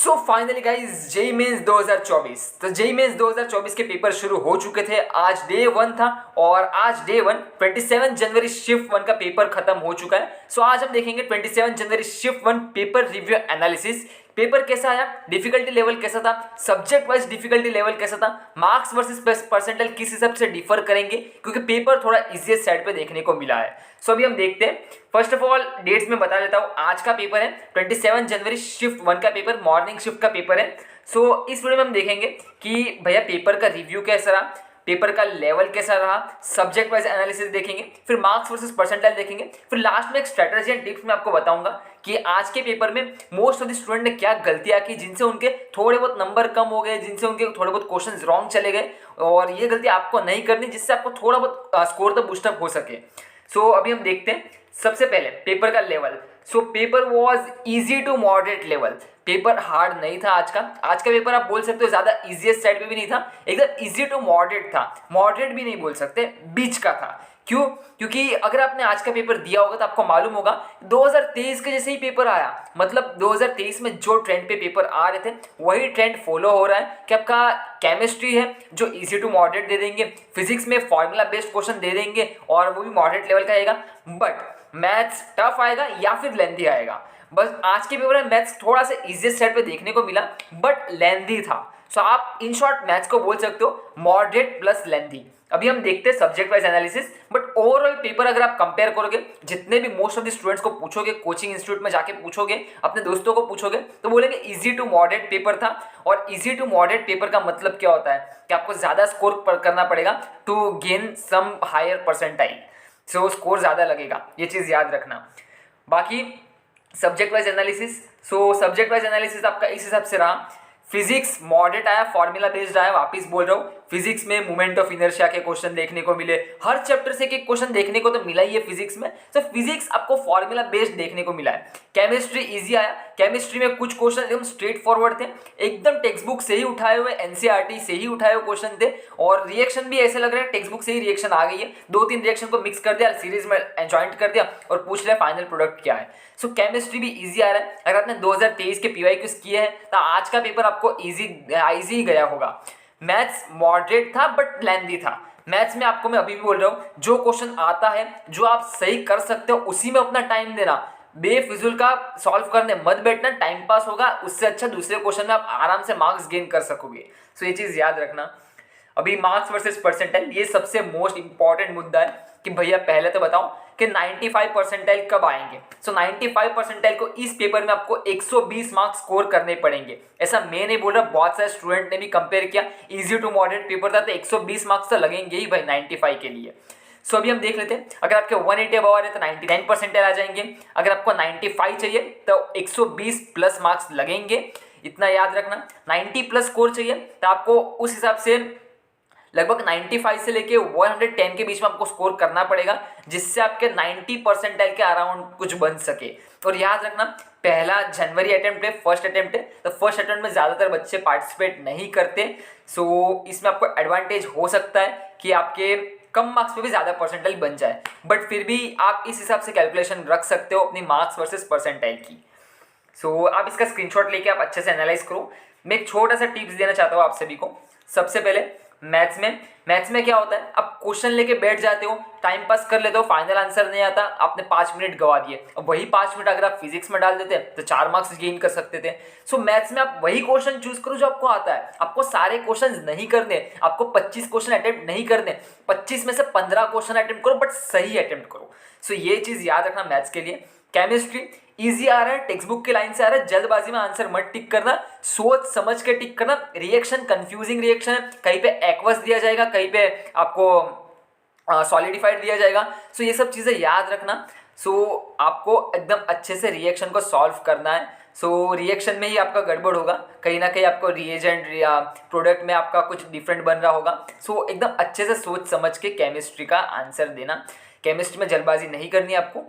सो finally guys JEE mains 2024 तो JEE mains 2024 के paper शुरू हो चुके थे। आज डे 1 था और आज डे 1 27 जनवरी शिफ्ट 1 का पेपर खत्म हो चुका है। सो आज हम देखेंगे 27 जनवरी shift 1 paper review analysis. Paper कैसा आया, डिफिकल्टी लेवल कैसा था, सब्जेक्ट वाइज डिफिकल्टी लेवल कैसा था, मार्क्स वर्सेस परसेंटाइल किस हिसाब से डिफर करेंगे क्योंकि पेपर थोड़ा इजीएस्ट साइड पे देखने को मिला है। सो अभी हम देखते हैं। फर्स्ट ऑफ ऑल डेट्स में बता देता हूँ। आज का पेपर है 27 जनवरी शिफ्ट 1 का पेपर, मॉर्निंग शिफ्ट का पेपर है। सो इस वीडियो में हम देखेंगे कि भैया पेपर का रिव्यू कैसा रहा, पेपर का लेवल कैसा रहा, सब्जेक्ट वाइज एनालिसिस देखेंगे, फिर मार्क्स वर्सेस परसेंटाइल देखेंगे, फिर लास्ट में एक स्ट्रेटजी एंड टिप्स में आपको बताऊंगा कि आज के पेपर में मोस्ट ऑफ द स्टूडेंट ने क्या गलतियां की जिनसे उनके थोड़े बहुत नंबर कम हो गए, जिनसे उनके थोड़े बहुत क्वेश्चंस रॉन्ग चले गए, और ये गलती आपको नहीं करनी जिससे आपको थोड़ा बहुत स्कोर तो बूस्टअप हो सके। सो अभी हम देखते हैं सबसे पहले पेपर का level. So paper was easy to moderate level. Paper hard नहीं था आज का। आज का पेपर आप बोल सकते हो ज्यादा इजीएस्ट साइड पे भी नहीं था, एकदम इजी टू मॉडरेट था। मॉडरेट भी नहीं बोल सकते, बीच का था। क्यों? क्योंकि अगर आपने आज का पेपर दिया होगा तो आपको मालूम होगा 2023 के जैसे ही पेपर आया। मतलब 2023 में जो ट्रेंड पे पेपर आ रहे थे वही ट्रेंड फॉलो हो रहा है कि आपका केमिस्ट्री है जो इजी टू मॉडरेट दे देंगे, फिजिक्स में फॉर्मूला बेस्ड क्वेश्चन दे देंगे और वो भी मॉडरेट लेवल का आएगा, बट मैथ्स टफ आएगा या फिर लेंथी आएगा। बस आज के पेपर में मैथ्स थोड़ा सा इजीएस्ट साइड पे देखने को मिला बट लेंथी था। सो आप इन शॉर्ट मैथ्स को बोल सकते हो मॉडरेट प्लस लेंथी। अभी हम देखते हैं subject wise analysis. But overall paper अगर आप कंपेयर करोगे, जितने भी मोस्ट ऑफ द स्टूडेंट्स को पूछोगे, कोचिंग इंस्टीट्यूट में जाके पूछोगे, अपने दोस्तों को पूछोगे तो बोलेंगे इजी टू मॉडरेट पेपर था। और इजी टू मॉडरेट पेपर का मतलब क्या होता है कि आपको ज्यादा स्कोर करना पड़ेगा to gain some higher percentile. So score ज्यादा लगेगा, ये चीज याद रखना। बाकी subject wise analysis, so subject wise analysis आपका इस हिसाब से रहा। फिजिक्स मॉडरेट आया, फॉर्मूला बेस्ड आया। वापिस बोल रहा हूँ, फिजिक्स में मोमेंट ऑफ इनर्शिया के क्वेश्चन देखने को मिले, हर चैप्टर से एक क्वेश्चन देखने को तो मिला ही है फिजिक्स में। तो फिजिक्स आपको फॉर्मूला बेस्ड देखने को मिला है। केमिस्ट्री इजी आया, केमिस्ट्री में कुछ क्वेश्चन एकदम स्ट्रेट फॉरवर्ड थे, एकदम टेक्स्ट बुक से ही उठाए हुए, एनसीईआरटी से ही उठाए हुए क्वेश्चन थे। और रिएक्शन भी ऐसे लग रहा है टेक्स्ट बुक से ही रिएक्शन आ गई है, 2-3 रिएक्शन को मिक्स कर दिया, सीरीज में ज्वाइंट कर दिया और पूछ लिया फाइनल प्रोडक्ट क्या है। सो केमिस्ट्री भी इजी आ रहा है। अगर आपने 2023 के पीवाईक्यूज किए हैं तो आज का पेपर आपको इजी ही गया होगा। मैथ्स मॉडरेट था बट लेंथी था। मैथ्स में आपको मैं अभी भी बोल रहा हूँ, जो क्वेश्चन आता है जो आप सही कर सकते हो उसी में अपना टाइम देना, बेफिजूल का सॉल्व करने मत बैठना, टाइम पास होगा। उससे अच्छा दूसरे क्वेश्चन में आप आराम से मार्क्स गेन कर सकोगे। सो ये चीज याद रखना। अभी मार्क्स वर्सेस परसेंटाइल, ये सबसे मोस्ट इंपॉर्टेंट मुद्दा है कि भैया पहले तो बताओ कि 95 परसेंटाइल कब आएंगे। सो 95 परसेंटाइल को इस पेपर में आपको 120 मार्क्स स्कोर करने पड़ेंगे। ऐसा मैं नहीं बोल रहा, बहुत सारे स्टूडेंट ने भी कंपेयर किया, इजी टू मॉडरेट पेपर था तो 120 मार्क्स तो लगेंगे ही भाई 95 के लिए। सो अभी हम देख लेते हैं, अगर आपके 180 अबव आ रहे हैं तो 99 परसेंटाइल आ जाएंगे। अगर आपको 95 चाहिए तो 120 प्लस मार्क्स लगेंगे, इतना याद रखना। 90 प्लस स्कोर चाहिए तो आपको उस हिसाब से लगभग 95 से लेके 110 के बीच में आपको स्कोर करना पड़ेगा, जिससे आपके 90 परसेंटाइल के अराउंड कुछ बन सके। और याद रखना, पहला जनवरी अटेम्प्ट है, फर्स्ट अटेम्प्ट है, तो फर्स्ट अटेम्प्ट में ज़्यादातर बच्चे पार्टिसिपेट नहीं करते। सो इसमें आपको एडवांटेज हो सकता है कि आपके कम मार्क्स पे भी ज़्यादा परसेंटाइल बन जाए, बट फिर भी आप इस हिसाब से कैलकुलेशन रख सकते हो अपनी मार्क्स वर्सेस परसेंटाइल की। सो आप इसका स्क्रीनशॉट लेके आप अच्छे से एनालाइज करो। मैं एक छोटा सा टिप्स देना चाहता हूँ आप सभी को। सबसे पहले मैथ्स में क्या होता है, आप क्वेश्चन लेके बैठ जाते हो, टाइम पास कर लेते हो, फाइनल आंसर नहीं आता, आपने 5 मिनट गवा दिए। अब वही 5 मिनट अगर आप फिजिक्स में डाल देते तो 4 मार्क्स गेन कर सकते थे। सो मैथ्स में आप वही क्वेश्चन चूज करो जो आपको आता है। आपको सारे क्वेश्चन नहीं करने, आपको 25 क्वेश्चन अटेम्प्ट नहीं करने, 25 में से 15 क्वेश्चन अटेम्प्ट करो बट सही अटेम्प्ट करो। सो ये चीज याद रखना मैथ्स के लिए। केमिस्ट्री इजी आ रहा है, टेक्स्ट बुक के लाइन से आ रहा है, जल्दबाजी में आंसर मत टिक करना, सोच समझ के टिक करना। रिएक्शन कंफ्यूजिंग रिएक्शन है, कहीं पे एक्वस दिया जाएगा, कहीं पे आपको सॉलिडिफाइड दिया जाएगा। सो ये सब चीज़ें याद रखना। सो आपको एकदम अच्छे से रिएक्शन को सॉल्व करना है। सो रिएक्शन में ही आपका गड़बड़ होगा, कहीं ना कहीं आपको रिएजेंट या प्रोडक्ट में आपका कुछ डिफरेंट बन रहा होगा। सो एकदम अच्छे से सोच समझ के केमिस्ट्री का आंसर देना। केमिस्ट्री में जल्दबाजी नहीं करनी आपको।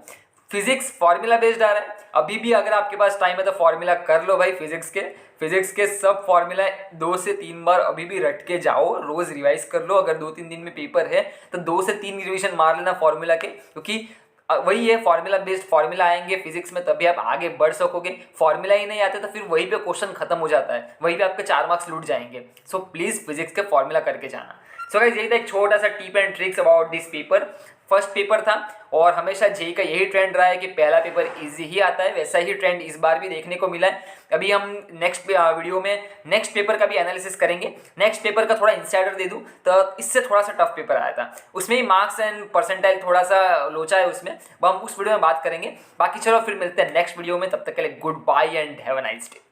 फिजिक्स फॉर्मूला बेस्ड आ रहा है, अभी भी अगर आपके पास टाइम है तो फॉर्मूला कर लो भाई। फिजिक्स के सब फॉर्मूला 2 से 3 बार अभी भी रट के जाओ, रोज रिवाइज कर लो। अगर 2-3 दिन में पेपर है तो 2 से 3 रिवीजन मार लेना फॉर्मूला के, क्योंकि वही है, फॉर्मूला बेस्ड फॉर्मूला आएंगे फिजिक्स में तभी आप आगे बढ़ सकोगे। फॉर्मूला ही नहीं आते तो फिर वहीं पे क्वेश्चन खत्म हो जाता है, वहीं पे आपके 4 मार्क्स लूट जाएंगे। सो प्लीज़ फिजिक्स के फॉर्मूला करके जाना। सो गाइस यही था एक छोटा सा tip and tricks about this paper. First paper था और हमेशा जेई का यही ट्रेंड रहा है कि पहला पेपर इजी ही आता है, वैसा ही ट्रेंड इस बार भी देखने को मिला है। अभी हम नेक्स्ट वीडियो में नेक्स्ट पेपर का भी एनालिसिस करेंगे। नेक्स्ट पेपर का थोड़ा इंसाइडर दे दूं तो इससे थोड़ा सा टफ पेपर आया था, उसमें ही मार्क्स एंड परसेंटाइल थोड़ा सा लोचा है उसमें, हम उस वीडियो में बात करेंगे। बाकी चलो फिर मिलते हैं नेक्स्ट वीडियो में, तब तक के लिए goodbye and have a nice day.